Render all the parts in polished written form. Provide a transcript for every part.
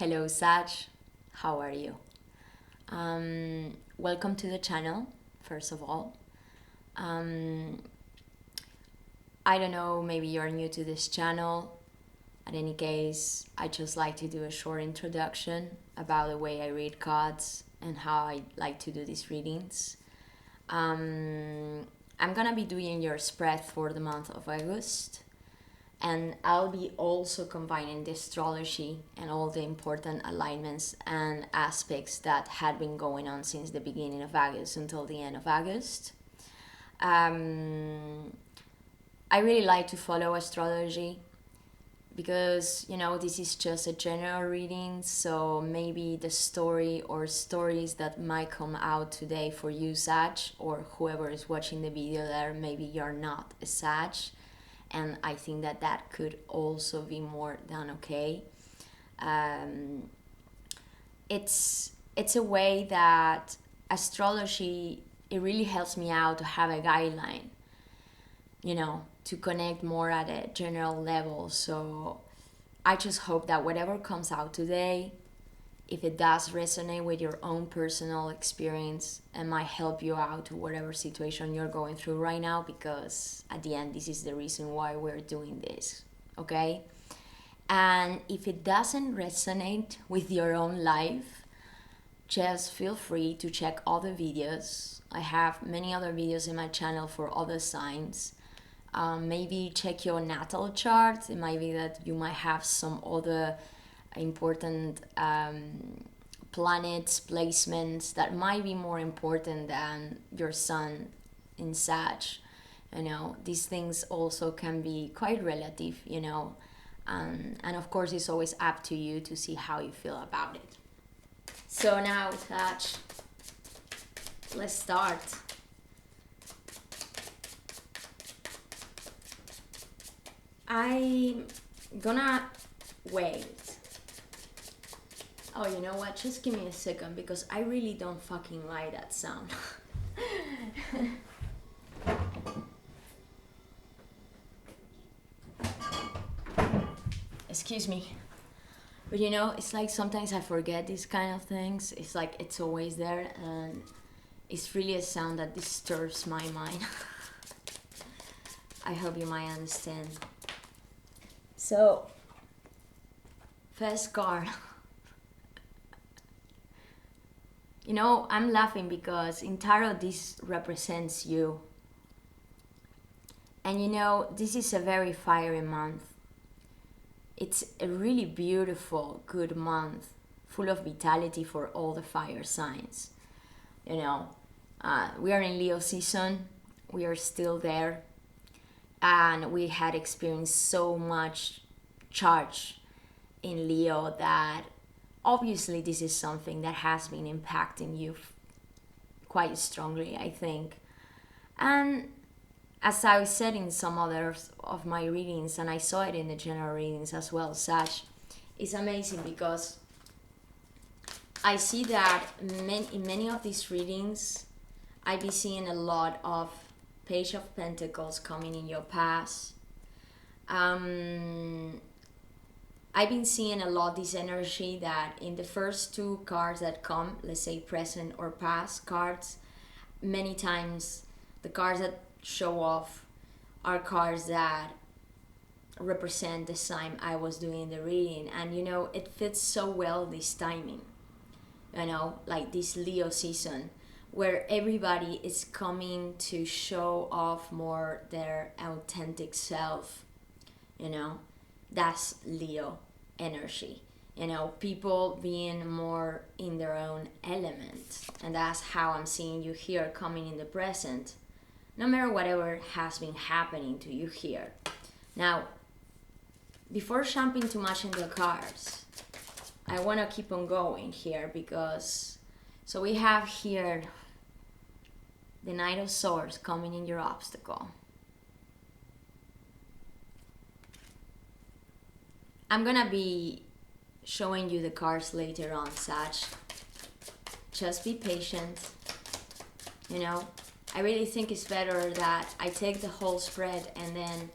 Hello Sag, how are you? Welcome to the channel, first of all. I don't know, maybe you're new to this channel. In any case, I just like to do a short introduction about the way I read cards and how I like to do these readings. I'm gonna be doing your spread for the month of August, and I'll be also combining the astrology and all the important alignments and aspects that had been going on since the beginning of August until the end of August. I really like to follow astrology because, this is just a general reading, so maybe the story or stories that might come out today for you, Sag, or whoever is watching the video there, maybe you're not a Sag, and I think that could also be more than okay. It's a way that astrology, it really helps me out to have a guideline, to connect more at a general level. So I just hope that whatever comes out today, if it does resonate with your own personal experience, and might help you out to whatever situation you're going through right now, because at the end, this is the reason why we're doing this, okay? And if it doesn't resonate with your own life, just feel free to check other videos. I have many other videos in my channel for other signs. Maybe check your natal chart. It might be that you might have some other important planets, placements that might be more important than your sun in Sag. These things also can be quite relative, and of course it's always up to you to see how you feel about it. So now, Sag, let's start. I'm gonna wait. Oh, you know what? Just give me a second, because I really don't fucking like that sound. Excuse me. But it's like sometimes I forget these kind of things. It's like it's always there, and it's really a sound that disturbs my mind. I hope you might understand. So, first card. I'm laughing because in tarot this represents you. And this is a very fiery month. It's a really beautiful, good month, full of vitality for all the fire signs. We are in Leo season. We are still there. And we had experienced so much charge in Leo that obviously this is something that has been impacting you quite strongly, I think. And as I said in some others of my readings, and I saw it in the general readings as well, Sag, it's amazing because I see that in many of these readings, I be seeing a lot of Page of Pentacles coming in your past. I've been seeing a lot this energy that in the first two cards that come, let's say present or past cards, many times the cards that show off are cards that represent the sign I was doing the reading. And it fits so well, this timing, like this Leo season, where everybody is coming to show off more their authentic self. That's Leo energy. People being more in their own element. And that's how I'm seeing you here coming in the present, no matter whatever has been happening to you here. Now, before jumping too much into the cards, I want to keep on going here because, so we have here the Knight of Swords coming in your obstacle. I'm gonna be showing you the cards later on, Sag. Just be patient. I really think it's better that I take the whole spread and then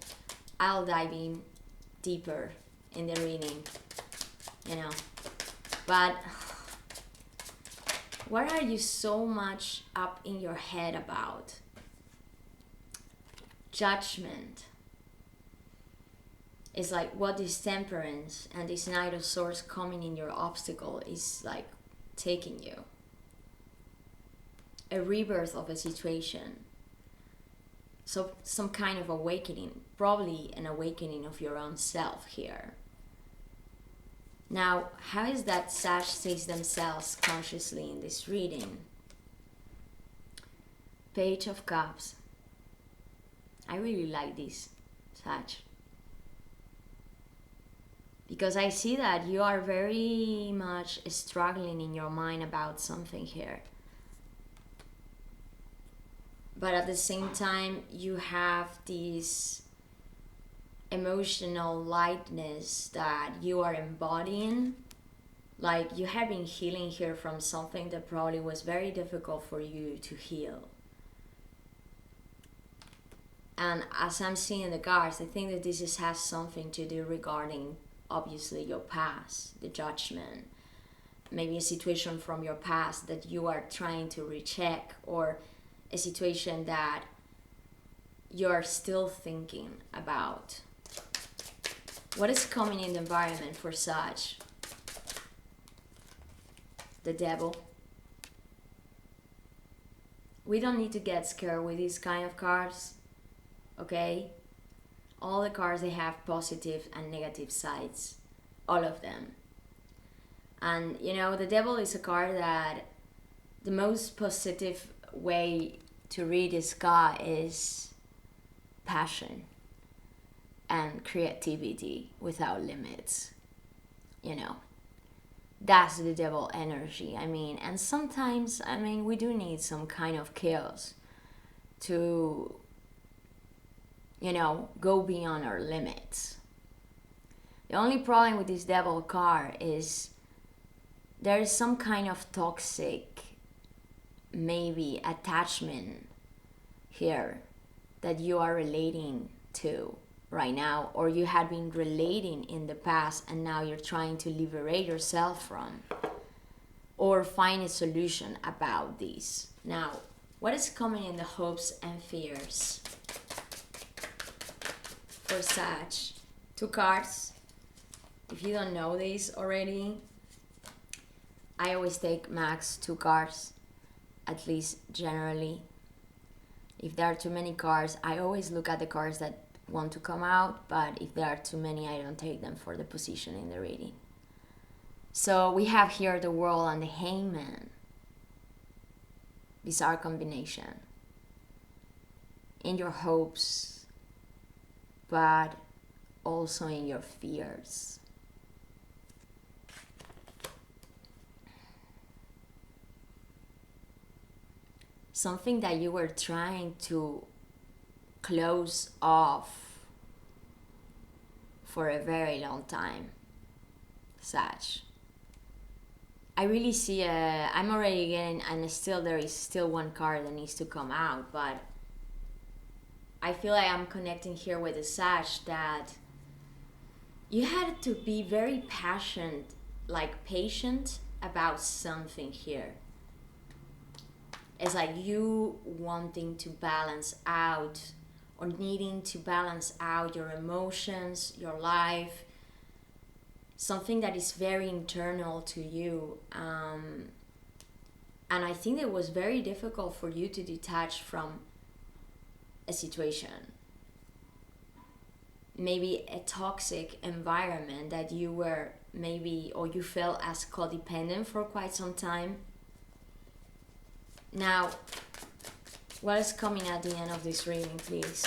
I'll dive in deeper in the reading. But what are you so much up in your head about? Judgment is like what this Temperance and this Knight of Swords coming in your obstacle is like taking you. A rebirth of a situation. So some kind of awakening, probably an awakening of your own self here. Now, how is that Sag sees themselves consciously in this reading? Page of Cups. I really like this, Sag. Because I see that you are very much struggling in your mind about something here. But at the same time, you have this emotional lightness that you are embodying. Like you have been healing here from something that probably was very difficult for you to heal. And as I'm seeing the cards, I think that this has something to do regarding, obviously, your past, the judgment. Maybe a situation from your past that you are trying to recheck, or a situation that you're still thinking about. What is coming in the environment for Sag? The Devil. We don't need to get scared with these kind of cards, okay? All the cards, they have positive and negative sides, all of them. And you know, the Devil is a card that the most positive way to read this card is passion and creativity without limits. You know, that's the Devil energy. I mean, and sometimes, I mean, we do need some kind of chaos to, you know, go beyond our limits. The only problem with this Devil card is there is some kind of toxic, maybe, attachment here that you are relating to right now, or you had been relating in the past and now you're trying to liberate yourself from, or find a solution about this. Now, what is coming in the hopes and fears for Sag? 2 cards. If you don't know this already, I always take max 2 cards, at least generally. If there are too many cards, I always look at the cards that want to come out, but if there are too many, I don't take them for the position in the reading. So we have here the World and the Hangman. Bizarre combination. In your hopes, but also in your fears. Something that you were trying to close off for a very long time, Sag. I really see I'm already getting, and still there is still 1 card that needs to come out, but I feel like I'm connecting here with the Sag that you had to be very patient about something here. It's like you wanting to balance out, or needing to balance out your emotions, your life, something that is very internal to you. And I think it was very difficult for you to detach from a situation. Maybe a toxic environment that you were maybe, or you felt as codependent for quite some time. Now, what is coming at the end of this reading, please?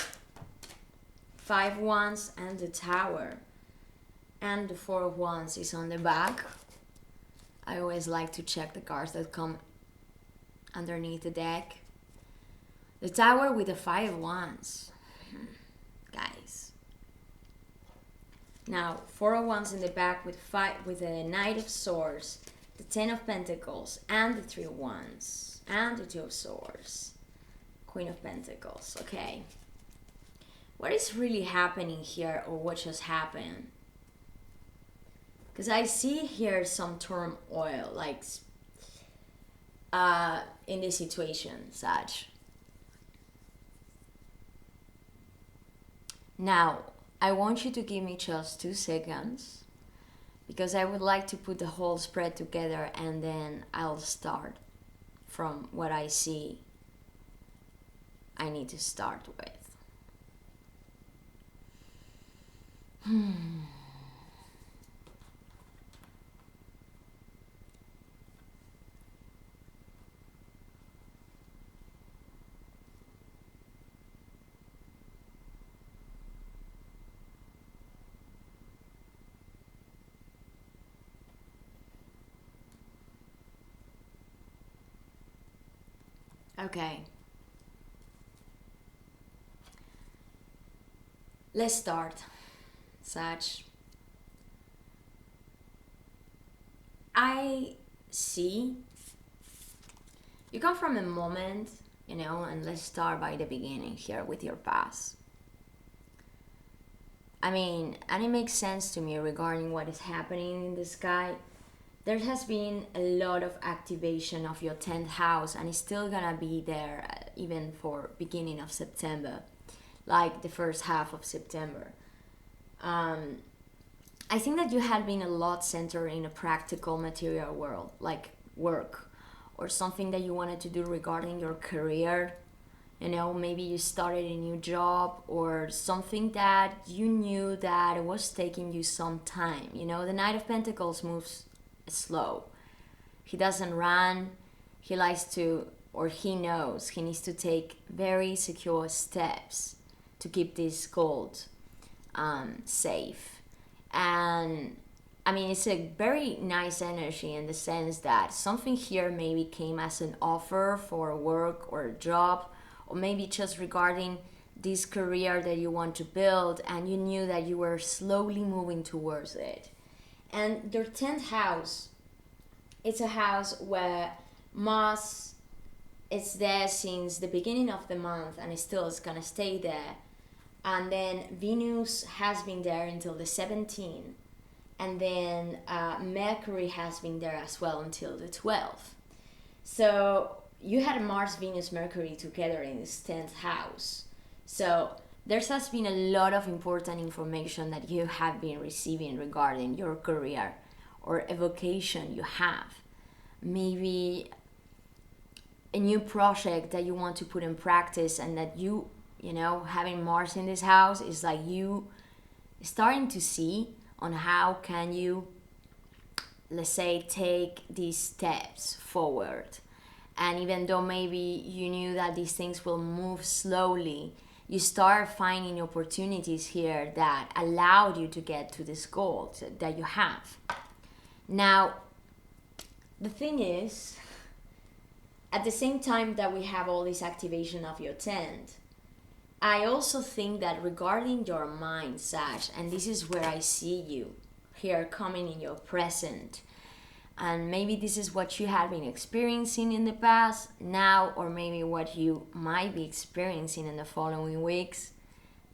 5 Wands and the Tower. And the 4 of Wands is on the back. I always like to check the cards that come underneath the deck. The Tower with the 5 of Wands. Guys. Now, 4 of Wands in the back with the Knight of Swords, the 10 of Pentacles, and the 3 of Wands. And the 2 of Swords. Queen of Pentacles. Okay. What is really happening here, or what just happened? Because I see here some turmoil, like in this situation, Sag. Now, I want you to give me just 2 seconds because I would like to put the whole spread together and then I'll start from what I see I need to start with. Okay. Let's start, Sag. I see you come from a moment, and let's start by the beginning here with your past. I mean, and it makes sense to me regarding what is happening in the sky. There has been a lot of activation of your 10th house, and it's still gonna be there even for beginning of September, like the first half of September. I think that you had been a lot centered in a practical material world, like work or something that you wanted to do regarding your career. Maybe you started a new job or something that you knew that was taking you some time. The Knight of Pentacles moves slow. He doesn't run. He likes to, or he knows he needs to take very secure steps to keep this gold safe. And I mean, it's a very nice energy in the sense that something here maybe came as an offer for work or a job, or maybe just regarding this career that you want to build, and you knew that you were slowly moving towards it. And your 10th house, it's a house where Mars is there since the beginning of the month and it still is going to stay there. And then Venus has been there until the 17th. And then Mercury has been there as well until the 12th. So you had Mars, Venus, Mercury together in this 10th house. So there has been a lot of important information that you have been receiving regarding your career or a vocation you have. Maybe a new project that you want to put in practice, and that having Mars in this house is like you starting to see on how can you, let's say, take these steps forward. And even though maybe you knew that these things will move slowly, you start finding opportunities here that allowed you to get to this goal that you have. Now, the thing is, at the same time that we have all this activation of your 10th, I also think that regarding your mind, Sag, and this is where I see you here coming in your present, and maybe this is what you have been experiencing in the past now, or maybe what you might be experiencing in the following weeks.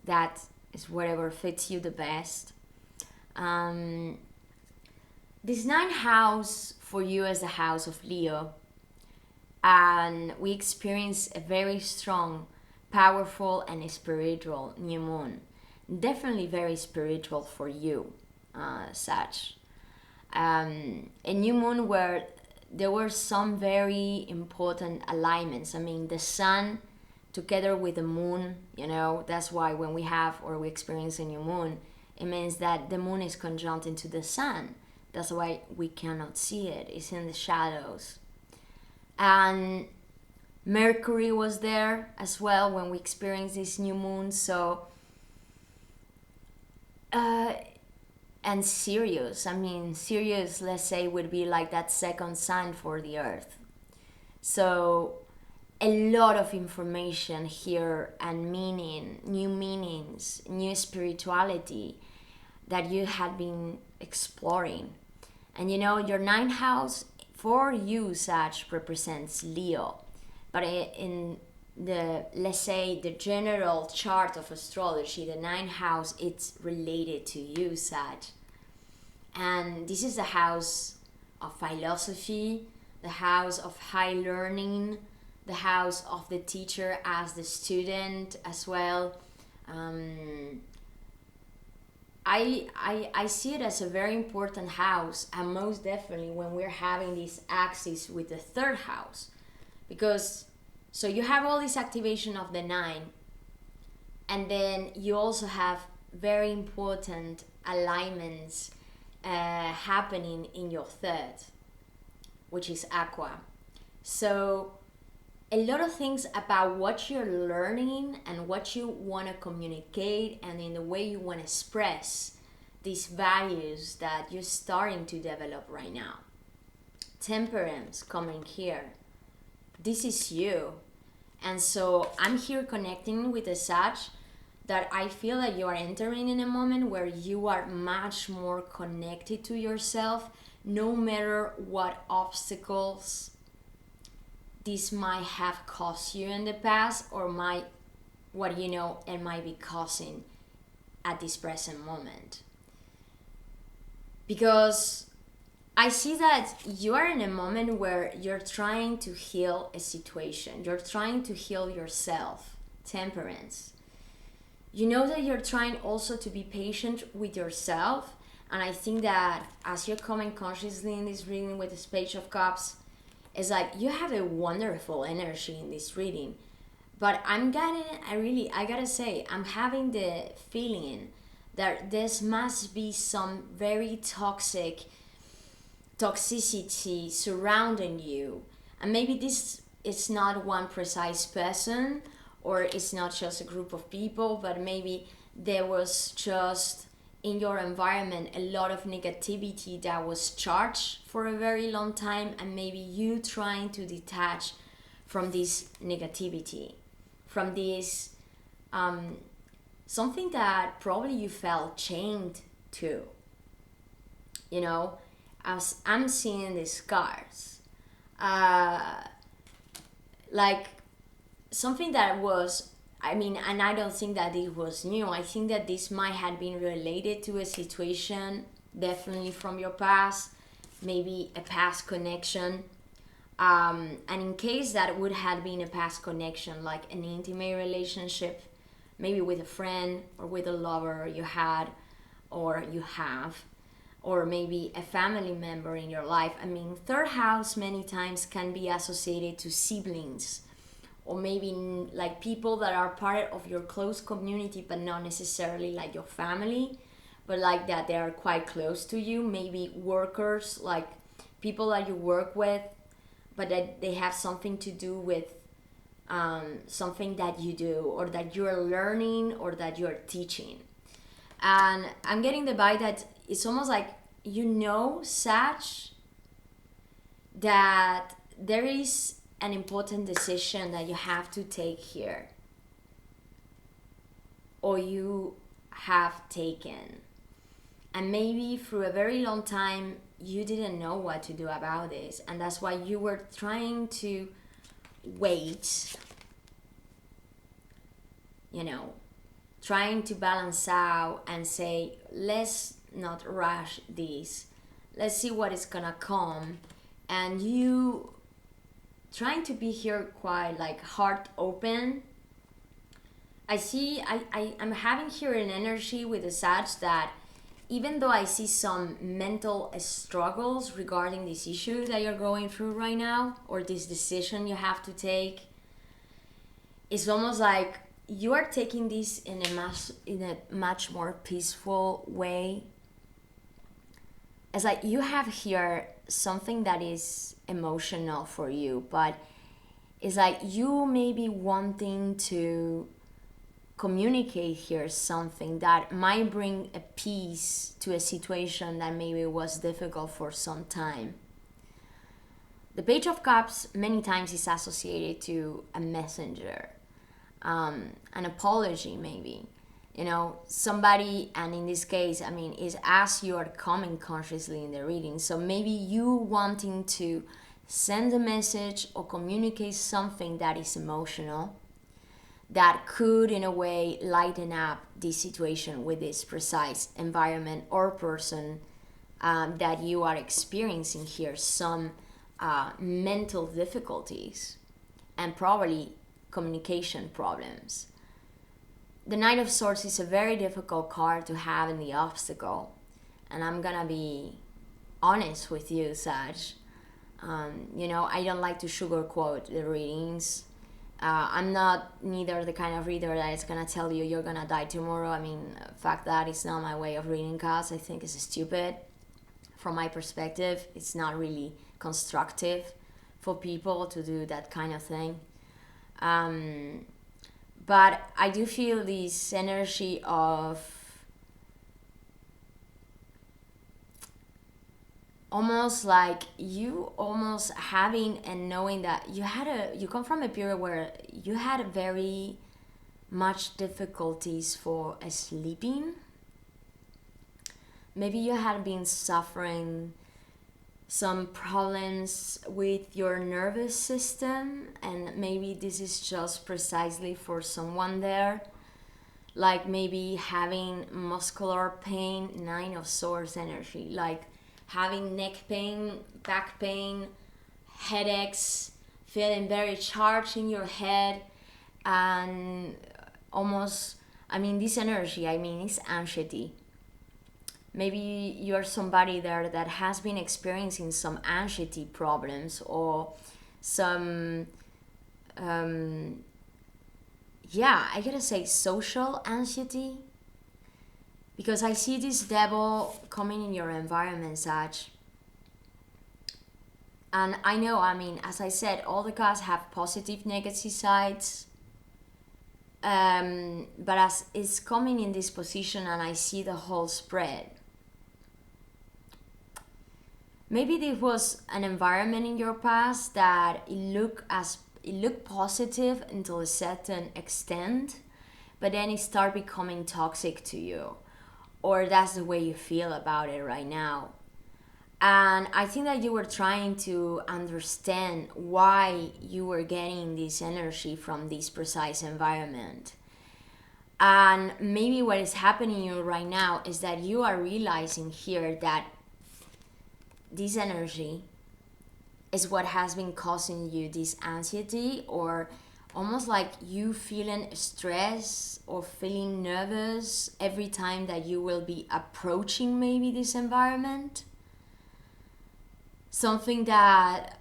That is whatever fits you the best. This 9th house for you is the house of Leo, and we experience a very strong, powerful and spiritual new moon. Definitely very spiritual for you, Sag. A new moon where there were some very important alignments. I mean, the sun together with the moon, that's why when we have or we experience a new moon, it means that the moon is conjunct into the sun. That's why we cannot see it. It's in the shadows. And Mercury was there as well when we experienced this new moon. So, and Sirius, Sirius, let's say, would be like that second sign for the Earth. So, a lot of information here and meaning, new meanings, new spirituality that you had been exploring. And your 9th house for you, Sag, represents Leo. But in the, let's say, the general chart of astrology, the 9th house, it's related to you, Sag. And this is the house of philosophy, the house of high learning, the house of the teacher as the student as well. I see it as a very important house, and most definitely when we're having this axis with the third house, because so you have all this activation of the 9, and then you also have very important alignments happening in your third, which is aqua. So a lot of things about what you're learning and what you want to communicate, and in the way you want to express these values that you're starting to develop right now. Temperance coming here. This is you. And so I'm here connecting with a Sag that I feel that you are entering in a moment where you are much more connected to yourself, no matter what obstacles this might have caused you in the past, or what you know it might be causing at this present moment. Because I see that you are in a moment where you're trying to heal a situation. You're trying to heal yourself. Temperance. You know that you're trying also to be patient with yourself. And I think that as you're coming consciously in this reading with the Page of Cups, it's like you have a wonderful energy in this reading. But I gotta say, I'm having the feeling that this must be some very toxicity surrounding you. And maybe this is not one precise person, or it's not just a group of people, but maybe there was just in your environment a lot of negativity that was charged for a very long time, and maybe you trying to detach from this negativity, from this something that probably you felt chained to. You know, as I'm seeing the scars, like something that was, and I don't think that it was new. I think that this might have been related to a situation, definitely from your past, maybe a past connection. And in case that would have been a past connection, like an intimate relationship, maybe with a friend or with a lover you had or you have, or maybe a family member in your life. Third house many times can be associated to siblings, or maybe like people that are part of your close community, but not necessarily like your family, but like that they are quite close to you. Maybe workers, like people that you work with, but that they have something to do with something that you do, or that you're learning, or that you're teaching. And I'm getting the vibe that it's almost like, Sag, that there is an important decision that you have to take here, or you have taken, and maybe through a very long time you didn't know what to do about this, and that's why you were trying to wait, trying to balance out and say, let's not rush this, let's see what is gonna come. And you trying to be here quite like heart open. I'm having here an energy with the Sag that even though I see some mental struggles regarding this issue that you're going through right now, or this decision you have to take, it's almost like you are taking this in a much more peaceful way. It's like you have here something that is emotional for you, but it's like you may be wanting to communicate here something that might bring a peace to a situation that maybe was difficult for some time. The Page of Cups many times is associated to a messenger, an apology maybe. Somebody, and in this case, is as you are coming consciously in the reading. So maybe you wanting to send a message or communicate something that is emotional, that could in a way lighten up this situation with this precise environment or person that you are experiencing here some mental difficulties and probably communication problems. The Knight of Swords is a very difficult card to have in the obstacle, and I'm gonna be honest with you, Sag. I don't like to sugarcoat the readings. I'm not neither the kind of reader that is gonna tell you you're gonna die tomorrow. I mean, fact that is not my way of reading cards. I think it's stupid. From my perspective, it's not really constructive for people to do that kind of thing. But I do feel this energy of almost like you almost having and knowing that you come from a period where you had very much difficulties for sleeping. Maybe you had been suffering some problems with your nervous system, and maybe this is just precisely for someone there, like maybe having muscular pain, Nine of Swords energy, like having neck pain, back pain, headaches, feeling very charged in your head, and almost, this energy, is anxiety. Maybe you're somebody there that has been experiencing some anxiety problems or some, I gotta say social anxiety. Because I see this devil coming in your environment, Sag. And I know, as I said, all the cards have positive, negative sides. But as it's coming in this position and I see the whole spread, maybe there was an environment in your past that it looked positive until a certain extent, but then it started becoming toxic to you, or that's the way you feel about it right now. And I think that you were trying to understand why you were getting this energy from this precise environment. And maybe what is happening to you right now is that you are realizing here that this energy is what has been causing you this anxiety, or almost like you feeling stress or feeling nervous every time that you will be approaching maybe this environment. Something that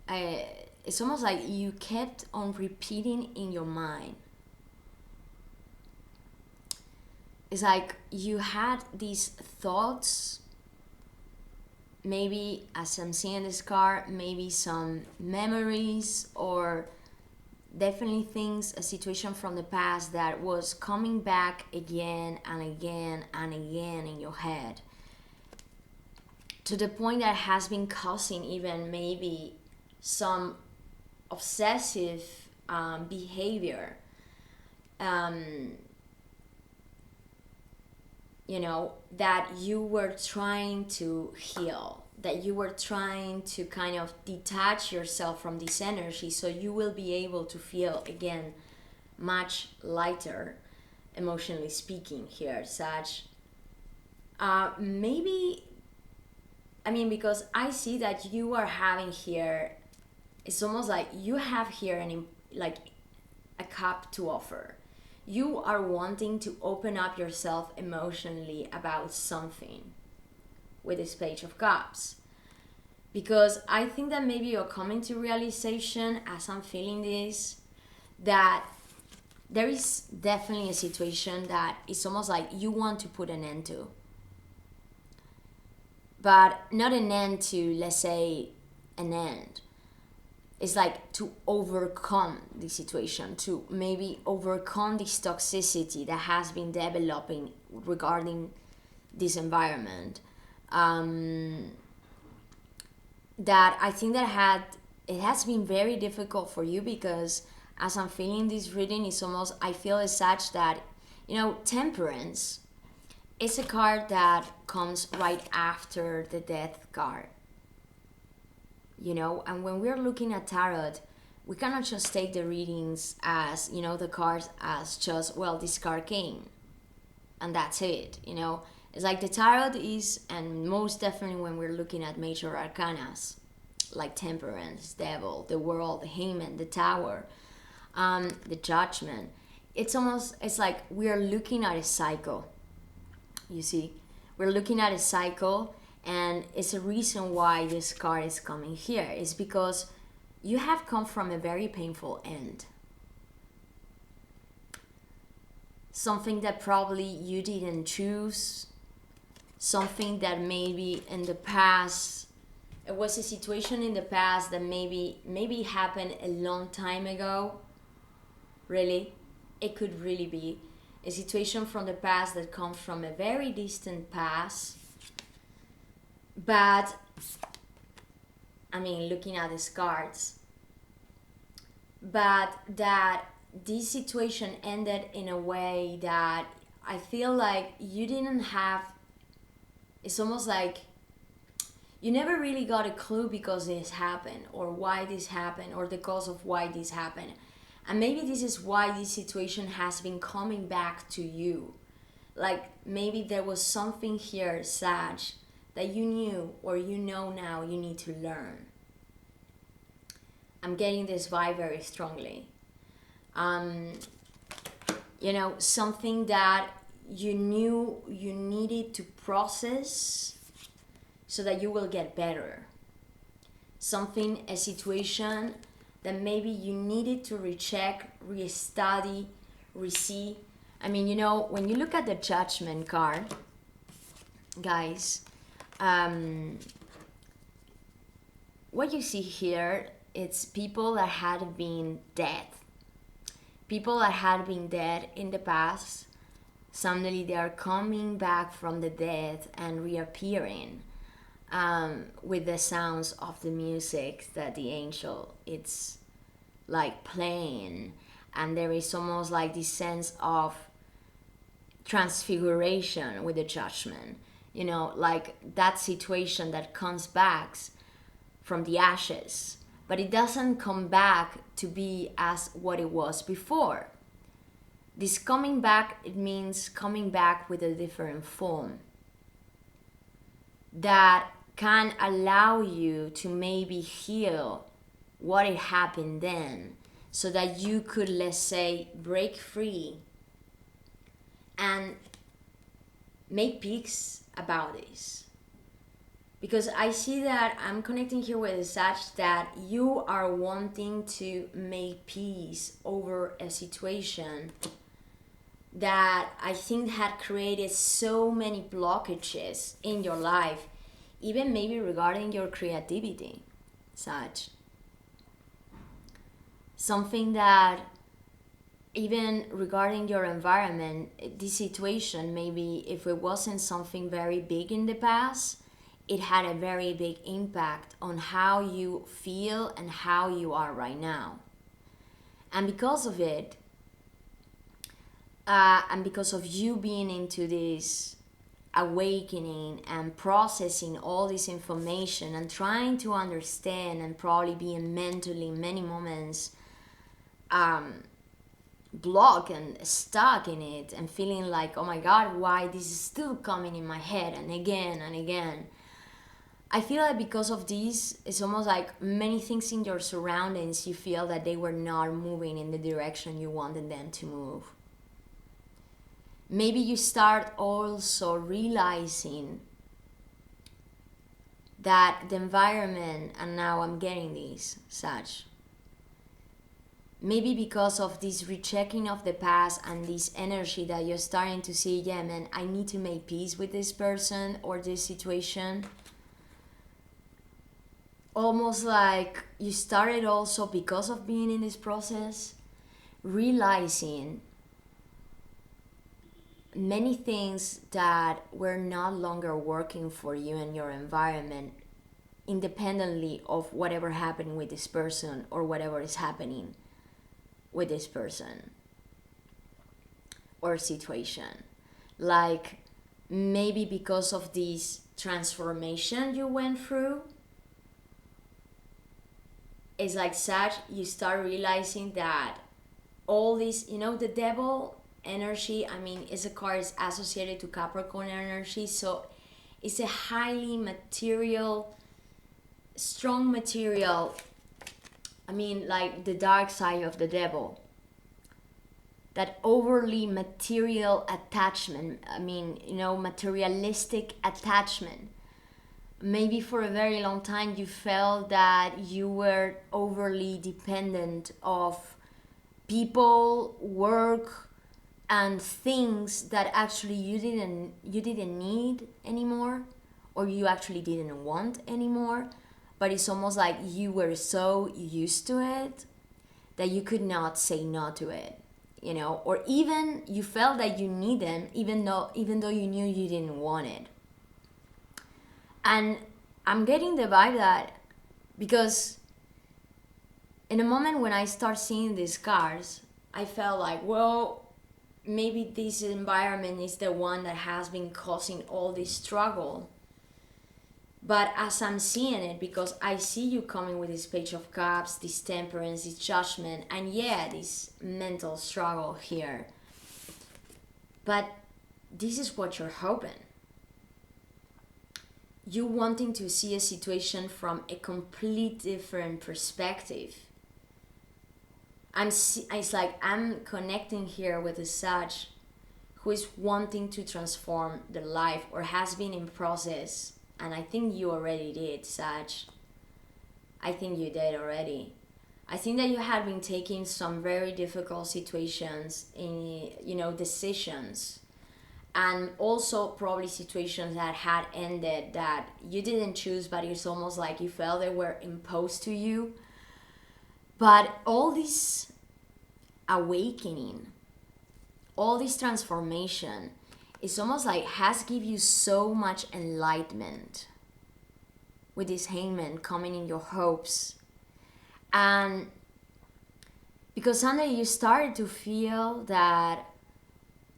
it's almost like you kept on repeating in your mind. It's like you had these thoughts, maybe as I'm seeing this card, maybe some memories, or definitely things, a situation from the past that was coming back again and again and again in your head, to the point that has been causing even maybe some obsessive behavior. That you were trying to heal, that you were trying to kind of detach yourself from this energy so you will be able to feel again much lighter, emotionally speaking here, Sag. Because I see that you are having here, it's almost like you have here a cup to offer. You are wanting to open up yourself emotionally about something with this Page of Cups. Because I think that maybe you're coming to realization, as I'm feeling this, that there is definitely a situation that it's almost like you want to put an end to. But not an end to, let's say, an end. It's like to overcome the situation, to maybe overcome this toxicity that has been developing regarding this environment. That I think it has been very difficult for you, because as I'm feeling this reading, it's almost, I feel as such that, Temperance is a card that comes right after the Death card. And when we're looking at tarot, we cannot just take the readings as, you know, the cards as just, well, this card came and that's it, you know. It's like the tarot is, and most definitely when we're looking at major arcanas, like Temperance, Devil, the World, the Hangman, the Tower, the Judgment, it's like we're looking at a cycle, you see. We're looking at a cycle, and it's a reason why this card is coming here. It's because you have come from a very painful end. Something that probably you didn't choose. Something that maybe in the past, it was a situation in the past that maybe happened a long time ago. Really, it could really be a situation from the past that comes from a very distant past. But I mean, looking at these cards, but that this situation ended in a way that I feel like you didn't have, it's almost like you never really got a clue because this happened, or why this happened, or the cause of why this happened. And maybe this is why this situation has been coming back to you. Like maybe there was something here, Sag, that you knew or you know now you need to learn. I'm getting this vibe very strongly. You know, something that you knew you needed to process so that you will get better. Something, a situation that maybe you needed to recheck, re-study, re-see. I mean, you know, when you look at the Judgment card, guys, what you see here, it's people that had been dead. People that had been dead in the past, suddenly they are coming back from the dead and reappearing with the sounds of the music that the angel it's like playing, and there is almost like this sense of transfiguration with the Judgment, you know, like that situation that comes back from the ashes, but it doesn't come back to be as what it was before. This coming back, it means coming back with a different form that can allow you to maybe heal what had happened then, so that you could, let's say, break free and make peace about this. Because I see that I'm connecting here with such that you are wanting to make peace over a situation that I think had created so many blockages in your life, even maybe regarding your creativity, such. Something that even regarding your environment, this situation, maybe if it wasn't something very big in the past, it had a very big impact on how you feel and how you are right now. And because of it, and because of you being into this awakening and processing all this information and trying to understand, and probably being mentally in many moments blocked and stuck in it, and feeling like, oh my God, why this is still coming in my head and again and again. I feel like because of this, it's almost like many things in your surroundings, you feel that they were not moving in the direction you wanted them to move. Maybe you start also realizing that the environment, and now I'm getting this, such. Maybe because of this rechecking of the past and this energy that you're starting to see, yeah, man, I need to make peace with this person or this situation. Almost like you started also, because of being in this process, realizing many things that were not longer working for you and your environment, independently of whatever happened with this person or whatever is happening with this person or situation. Like maybe because of this transformation you went through, it's like Sag, you start realizing that all this, you know, the devil energy, I mean, is a card is associated to Capricorn energy, so it's a highly material, strong material, I mean, like the dark side of the devil. That overly material attachment, I mean, you know, materialistic attachment. Maybe for a very long time you felt that you were overly dependent of people, work, and things that actually you didn't need anymore, or you actually didn't want anymore. But it's almost like you were so used to it that you could not say no to it, you know, or even you felt that you need them even though you knew you didn't want it. And I'm getting the vibe that, because in a moment when I start seeing these cards, I felt like, well, maybe this environment is the one that has been causing all this struggle. But as I'm seeing it, because I see you coming with this Page of Cups, this temperance, this judgment, and yeah, this mental struggle here. But this is what you're hoping. You wanting to see a situation from a complete different perspective. It's like I'm connecting here with a Sag who is wanting to transform their life or has been in process. And I think you already did, Sag. I think you did already. I think that you had been taking some very difficult situations in, you know, decisions. And also probably situations that had ended that you didn't choose, but it's almost like you felt they were imposed to you. But all this awakening, all this transformation, it's almost like has give you so much enlightenment with this Hangman coming in your hopes. And because someday you started to feel that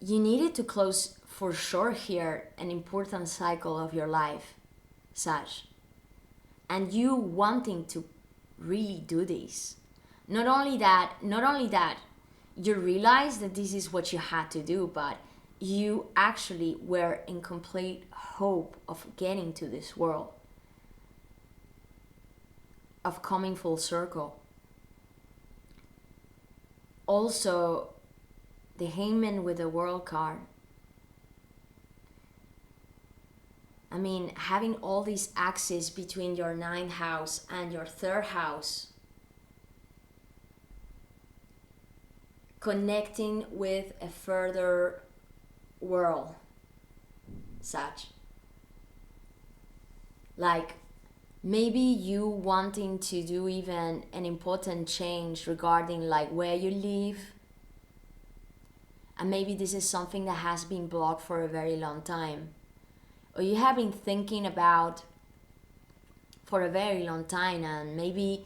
you needed to close for sure here an important cycle of your life, Sag. And you wanting to really do this. Not only that, you realize that this is what you had to do, but you actually were in complete hope of getting to this world, of coming full circle. Also, the Hangman with the World card. I mean, having all these axes between your 9th house and your 3rd house, connecting with a further world, Sag. Like maybe you wanting to do even an important change regarding like where you live, and maybe this is something that has been blocked for a very long time, or you have been thinking about for a very long time, and maybe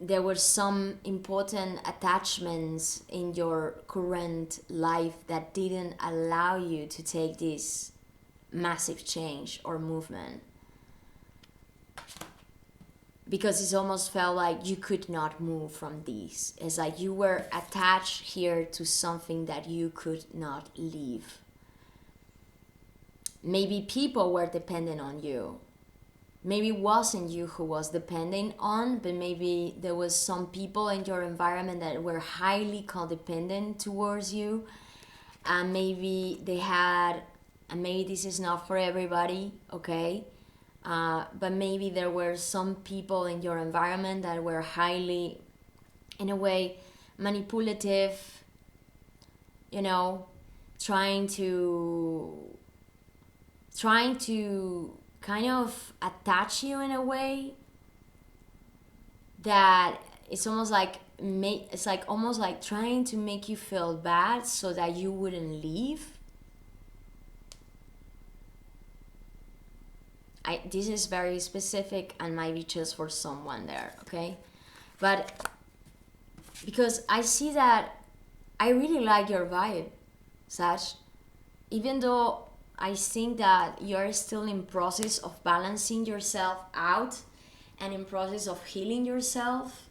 there were some important attachments in your current life that didn't allow you to take this massive change or movement, because it's almost felt like you could not move from these. It's like you were attached here to something that you could not leave. Maybe people were dependent on you. Maybe it wasn't you who was depending on, but maybe there was some people in your environment that were highly codependent towards you. And maybe they had, and maybe this is not for everybody, okay? But maybe there were some people in your environment that were highly, in a way, manipulative, you know, trying to kind of attach you in a way that it's almost like almost like trying to make you feel bad so that you wouldn't leave. This is very specific and might be just for someone there, okay? But because I see that I really like your vibe, Sag, even though I think that you're still in process of balancing yourself out, and in process of healing yourself,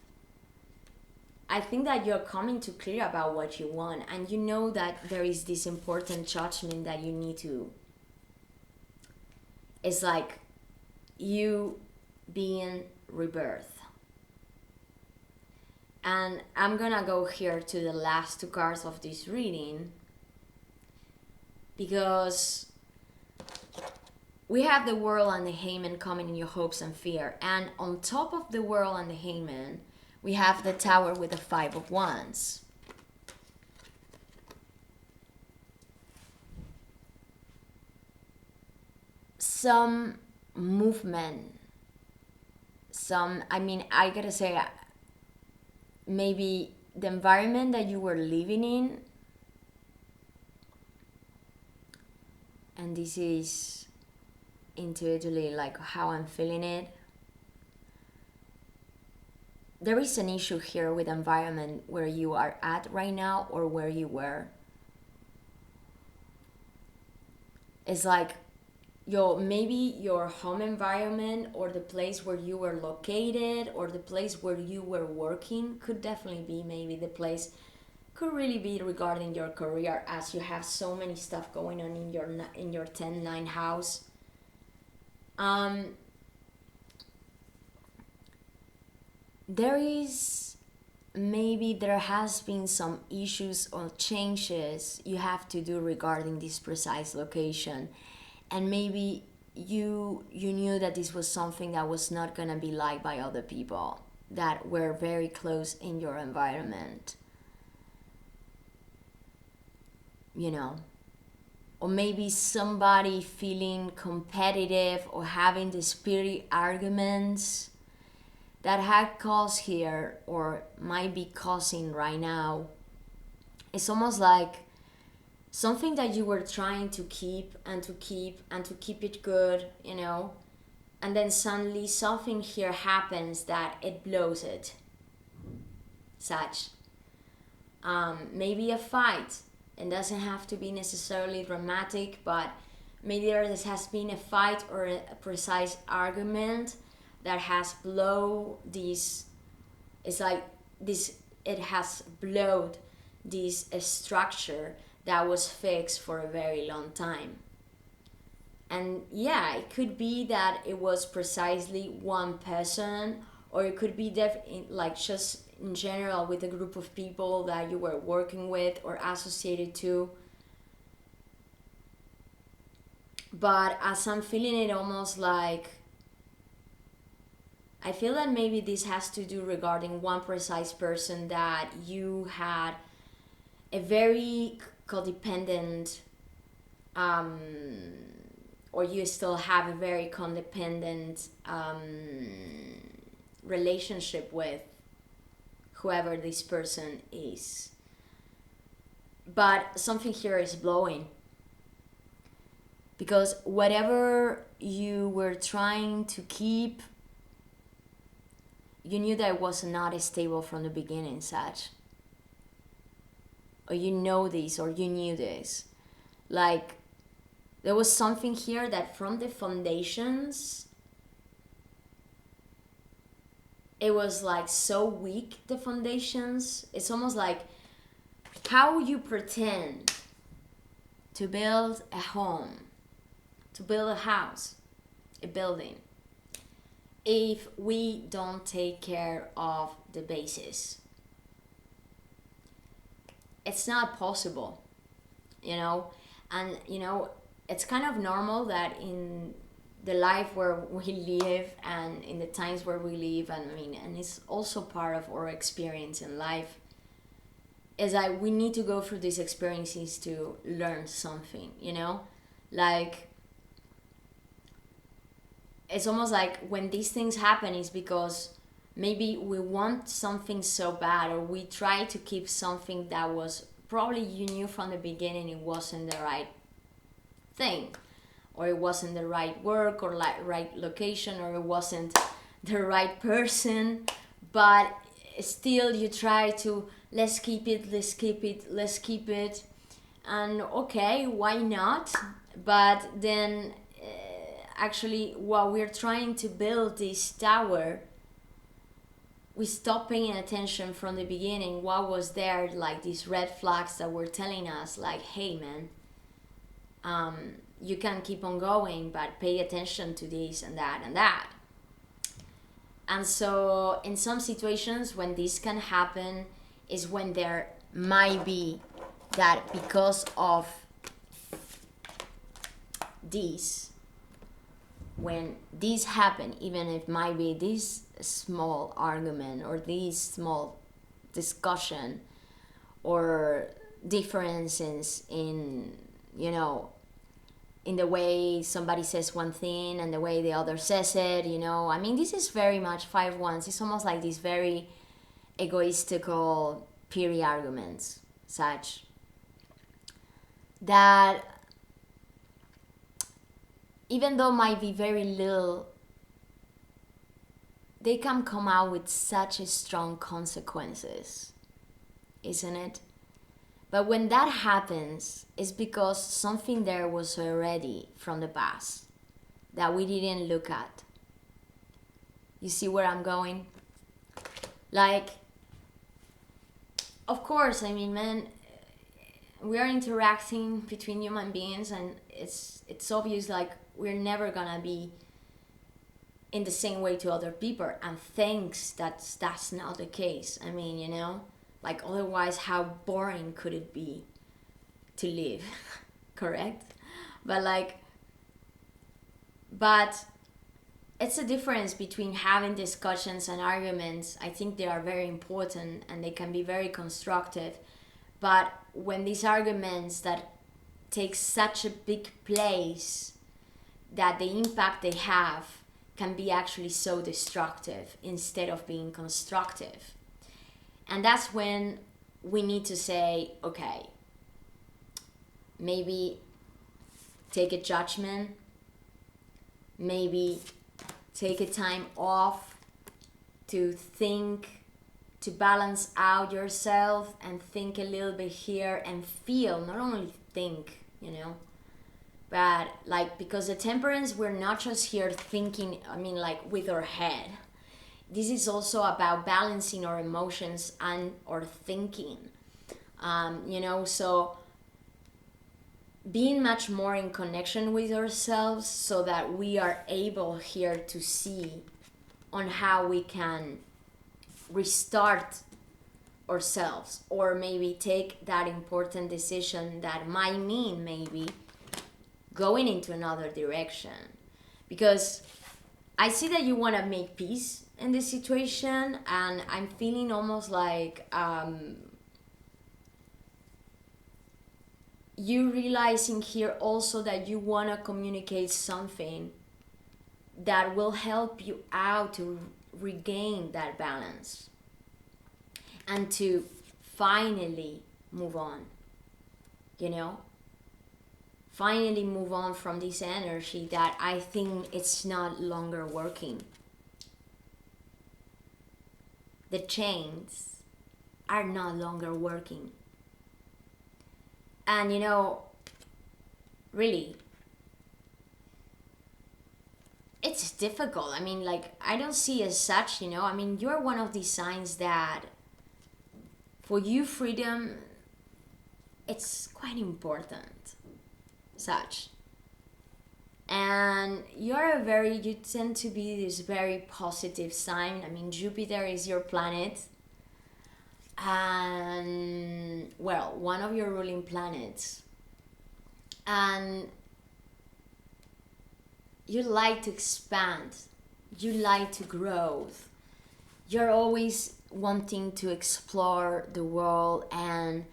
I think that you're coming to clear about what you want, and you know that there is this important judgment that you need to, it's like you being rebirth. And I'm gonna go here to the last two cards of this reading, because we have the World and the Hangman coming in your hopes and fear, and on top of the World and the Hangman, we have the Tower with the Five of Wands. Some movement, I gotta say, maybe the environment that you were living in, and this is intuitively like how I'm feeling it. There is an issue here with environment where you are at right now or where you were. It's like maybe your home environment or the place where you were located or the place where you were working could definitely be, maybe the place could really be regarding your career, as you have so many stuff going on in your 10-9 house. There has been some issues or changes you have to do regarding this precise location, and maybe you knew that this was something that was not gonna be liked by other people that were very close in your environment, you know. Or maybe somebody feeling competitive or having the spirit arguments that had caused here or might be causing right now. It's almost like something that you were trying to keep and to keep and to keep it good, you know, and then suddenly something here happens that it blows it. Such. Maybe a fight. It doesn't have to be necessarily dramatic, but maybe there has been a fight or a precise argument that has blown this. It's like this, it has blown this structure that was fixed for a very long time. And yeah, it could be that it was precisely one person, or it could be like just in general with a group of people that you were working with or associated to. But as I'm feeling it, almost like I feel that maybe this has to do regarding one precise person that you had a very codependent, or you still have a very codependent relationship with whoever this person is. But something here is blowing, because whatever you were trying to keep, you knew that it was not stable from the beginning, such. Or you know this, or you knew this. Like, there was something here that from the foundations, it was like so weak, the foundations. It's almost like how you pretend to build a home, to build a house, a building, if we don't take care of the basis. It's not possible, you know. And you know, it's kind of normal that in the life where we live and in the times where we live, and it's also part of our experience in life, is that we need to go through these experiences to learn something, you know. Like, it's almost like when these things happen is because maybe we want something so bad, or we try to keep something that was probably you knew from the beginning it wasn't the right thing, or it wasn't the right work or right location, or it wasn't the right person, but still you try to let's keep it, and okay, why not? But then actually, while we're trying to build this tower, we stopped paying attention from the beginning. What was there, like these red flags that were telling us, like, hey man, you can keep on going, but pay attention to this and that and that. And so in some situations when this can happen is when there might be that because of this, when this happen, even if it might be this small argument or this small discussion or differences in, you know, in the way somebody says one thing and the way the other says it, you know. I mean, this is very much 5-1. It's almost like these very egoistical piri arguments, such that even though might be very little, they can come out with such a strong consequences, isn't it? But when that happens, it's because something there was already from the past that we didn't look at. You see where I'm going? Like, of course, I mean, man, we are interacting between human beings, and it's obvious, like, we're never gonna be in the same way to other people, and thanks that's not the case. I mean, you know, like, otherwise how boring could it be to live? Correct? But it's a difference between having discussions and arguments. I think they are very important and they can be very constructive, but when these arguments that take such a big place that the impact they have can be actually so destructive instead of being constructive. And that's when we need to say, okay, maybe take a judgment, maybe take a time off to think, to balance out yourself and think a little bit here and feel, not only think, you know, but like, because the temperance, we're not just here thinking, I mean, like with our head. This is also about balancing our emotions and our thinking, you know, so being much more in connection with ourselves so that we are able here to see on how we can restart ourselves, or maybe take that important decision that might mean maybe going into another direction. Because I see that you want to make peace in this situation, and I'm feeling almost like you realizing here also that you want to communicate something that will help you out to regain that balance and to finally move on, you know, finally move on from this energy that I think it's not longer working. The chains are no longer working. And you know, really, it's difficult. I mean, like, I don't see as such, you know, I mean, you're one of these signs that for you, freedom, it's quite important, such. And you tend to be this very positive sign. I mean, Jupiter is your planet, and well, one of your ruling planets, and you like to expand, you like to grow, you're always wanting to explore the world. And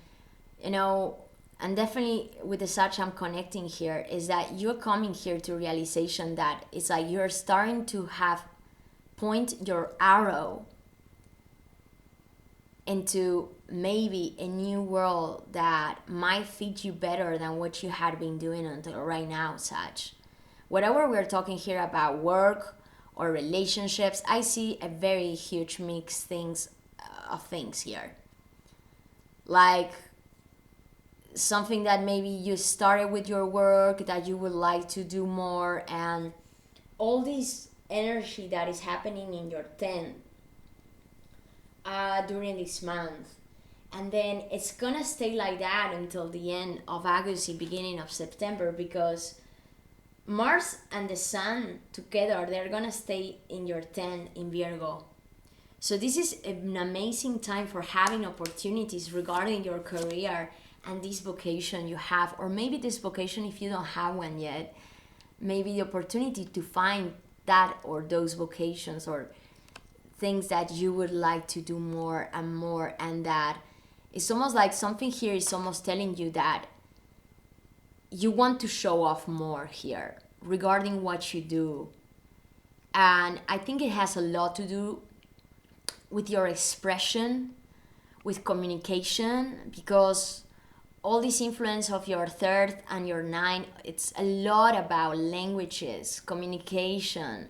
you know, and definitely with the such I'm connecting here is that you're coming here to realization that it's like you're starting to have point your arrow into maybe a new world that might fit you better than what you had been doing until right now, such. Whatever we're talking here about work or relationships, I see a very huge mix of things here. Like something that maybe you started with your work that you would like to do more, and all this energy that is happening in your 10 during this month. And then it's gonna stay like that until the end of August, the beginning of September, because Mars and the Sun together, they're gonna stay in your 10 in Virgo. So this is an amazing time for having opportunities regarding your career and this vocation you have, or maybe this vocation if you don't have one yet, maybe the opportunity to find that or those vocations or things that you would like to do more and more. And that it's almost like something here is almost telling you that you want to show off more here regarding what you do. And I think it has a lot to do with your expression, with communication, because all this influence of your 3rd and your 9, it's a lot about languages, communication,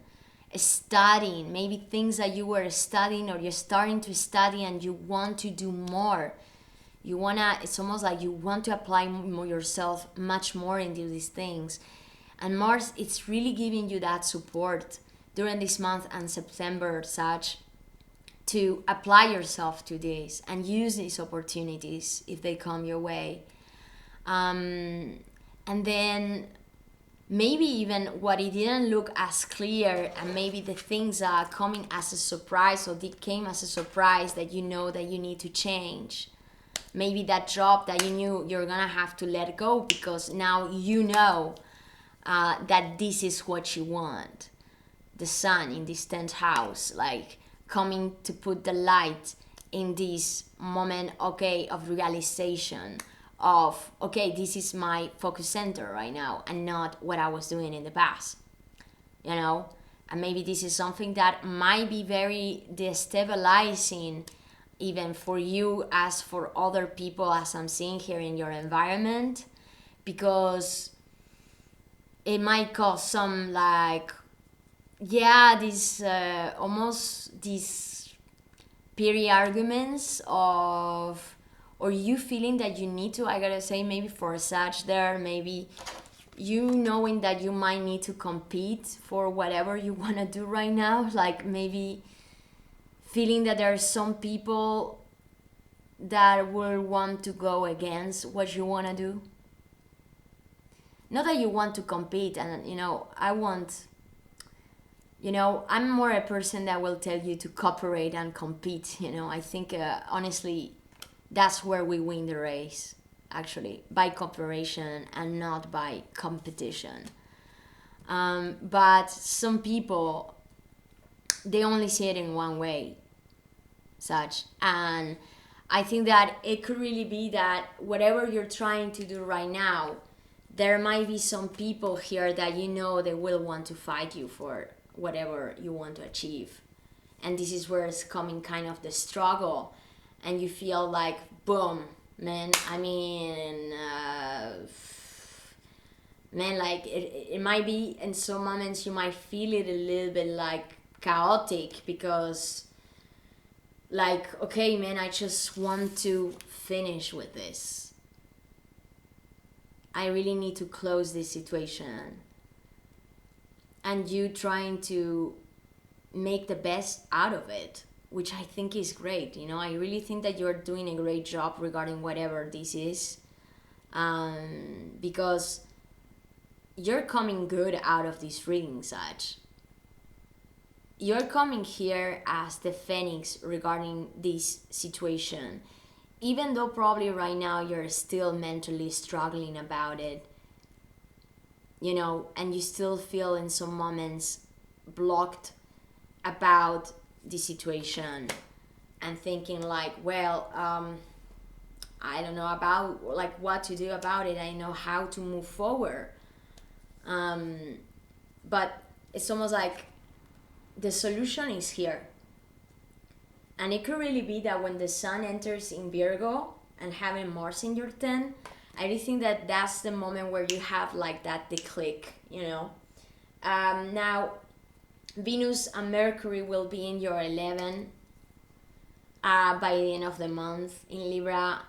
studying, maybe things that you were studying or you're starting to study and you want to do more. It's almost like you want to apply yourself much more into these things. And Mars, it's really giving you that support during this month and September, such to apply yourself to this and use these opportunities if they come your way. And then maybe even what it didn't look as clear, and maybe the things are coming as a surprise, or they came as a surprise that you know that you need to change. Maybe that job that you knew you're gonna have to let go because now you know that this is what you want. The Sun in this 10th house, like coming to put the light in this moment, okay, of realization of, okay, this is my focus center right now and not what I was doing in the past, you know? And maybe this is something that might be very destabilizing even for you as for other people, as I'm seeing here in your environment, because it might cause some like, this almost these peer arguments of, or you feeling that you need to, I gotta say, maybe for a Sag there, maybe you knowing that you might need to compete for whatever you want to do right now, like maybe feeling that there are some people that will want to go against what you want to do. Not that you want to compete, and I'm more a person that will tell you to cooperate and compete. I think honestly that's where we win the race, actually, by cooperation and not by competition. But some people, they only see it in one way, such. And I think that it could really be that whatever you're trying to do right now, there might be some people here that they will want to fight you for whatever you want to achieve. And this is where it's coming kind of the struggle. And you feel like, boom, man, like it might be in some moments you might feel it a little bit like chaotic, because like, okay, man, I just want to finish with this. I really need to close this situation. And you trying to make the best out of it, which I think is great. I really think that you're doing a great job regarding whatever this is, because you're coming good out of this reading, Sag. You're coming here as the Phoenix regarding this situation, even though probably right now you're still mentally struggling about it, and you still feel in some moments blocked about the situation and thinking like, well, I don't know about like what to do about it. I know how to move forward. But it's almost like the solution is here. And it could really be that when the Sun enters in Virgo and having Mars in your 10, I really think that that's the moment where you have like the click, Now, Venus and Mercury will be in your 11 by the end of the month in Libra.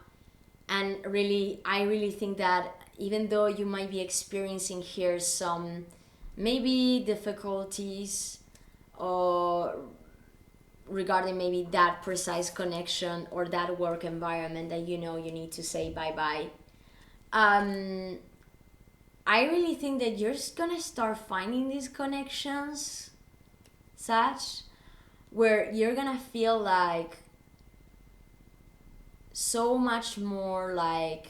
And really, I really think that even though you might be experiencing here some maybe difficulties or regarding maybe that precise connection or that work environment that you know you need to say bye-bye. I really think that you're just gonna start finding these connections, such, where you're gonna feel like so much more like,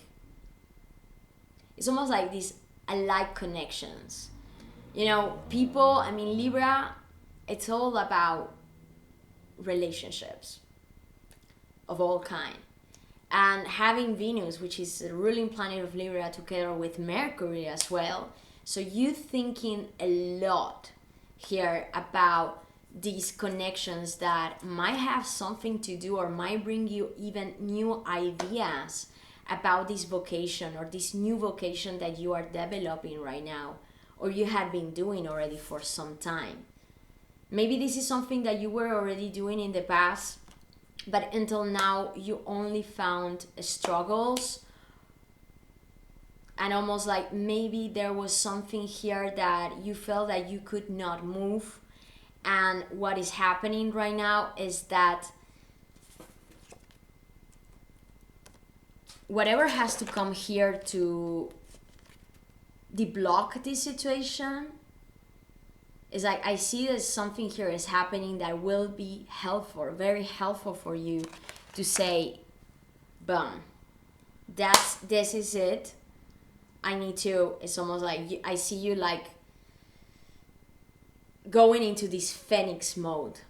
it's almost like these alike connections. You know, people, I mean, Libra, it's all about relationships of all kind. And having Venus, which is the ruling planet of Libra, together with Mercury as well. So you thinking a lot here about these connections that might have something to do or might bring you even new ideas about this vocation or this new vocation that you are developing right now or you had been doing already for some time. Maybe this is something that you were already doing in the past, but until now you only found struggles, and almost like maybe there was something here that you felt that you could not move. And what is happening right now is that whatever has to come here to deblock this situation is like, I see that something here is happening that will be helpful, very helpful for you to say, boom, this is it. I need to, it's almost like I see you like going into this phoenix mode.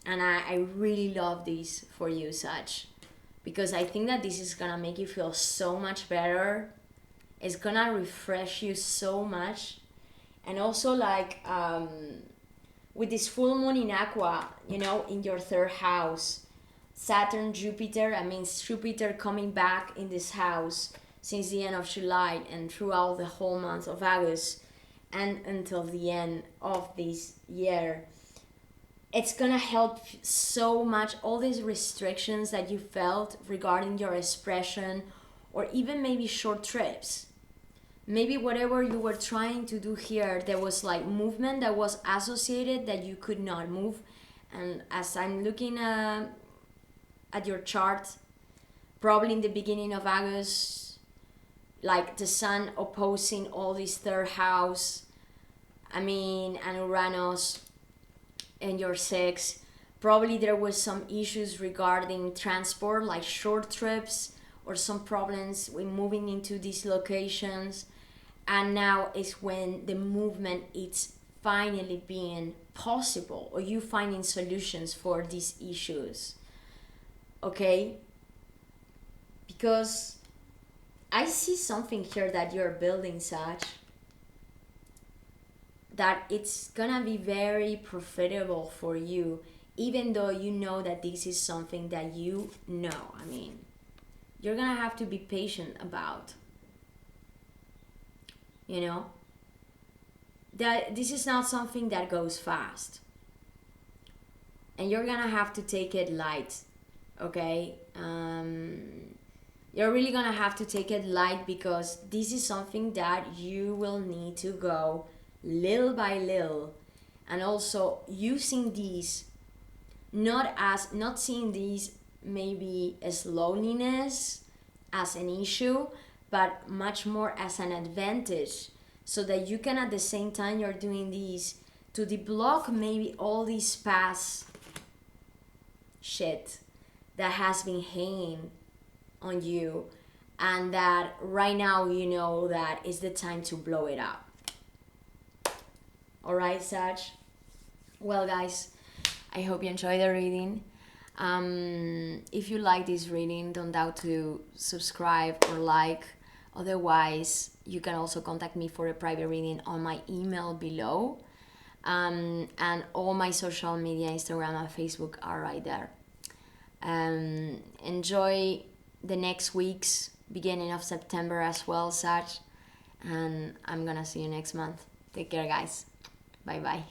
And I really love this for you, Sag, because I think that this is gonna make you feel so much better. It's gonna refresh you so much. And also like with this full moon in Aqua, you know, in your third house, Saturn, Jupiter, I mean Jupiter coming back in this house since the end of July and throughout the whole month of August and until the end of this year. It's gonna help so much, all these restrictions that you felt regarding your expression, or even maybe short trips. Maybe whatever you were trying to do here, there was like movement that was associated that you could not move. And as I'm looking at your chart, probably in the beginning of August, like the sun opposing all this third house, and Uranus in your sixth, probably there was some issues regarding transport, like short trips, or some problems with moving into these locations. And now is when the movement is finally being possible, or you finding solutions for these issues. Okay? Because I see something here that you're building, Sag, that it's gonna be very profitable for you, even though you know that this is something that you know. I mean, you're gonna have to be patient about, you know, that this is not something that goes fast, and you're gonna have to take it light. Okay, you're really gonna have to take it light, because this is something that you will need to go little by little, and also using these not seeing these maybe as loneliness as an issue, but much more as an advantage, so that you can, at the same time you're doing these, to deblock maybe all these past shit that has been hanging on you, and that right now you know that is the time to blow it up. Alright, Sag? Well, guys, I hope you enjoyed the reading. If you like this reading, don't doubt to subscribe or like. Otherwise, you can also contact me for a private reading on my email below. And all my social media, Instagram and Facebook, are right there. Enjoy the next weeks, beginning of September as well, Sag. And I'm gonna see you next month. Take care, guys. Bye bye.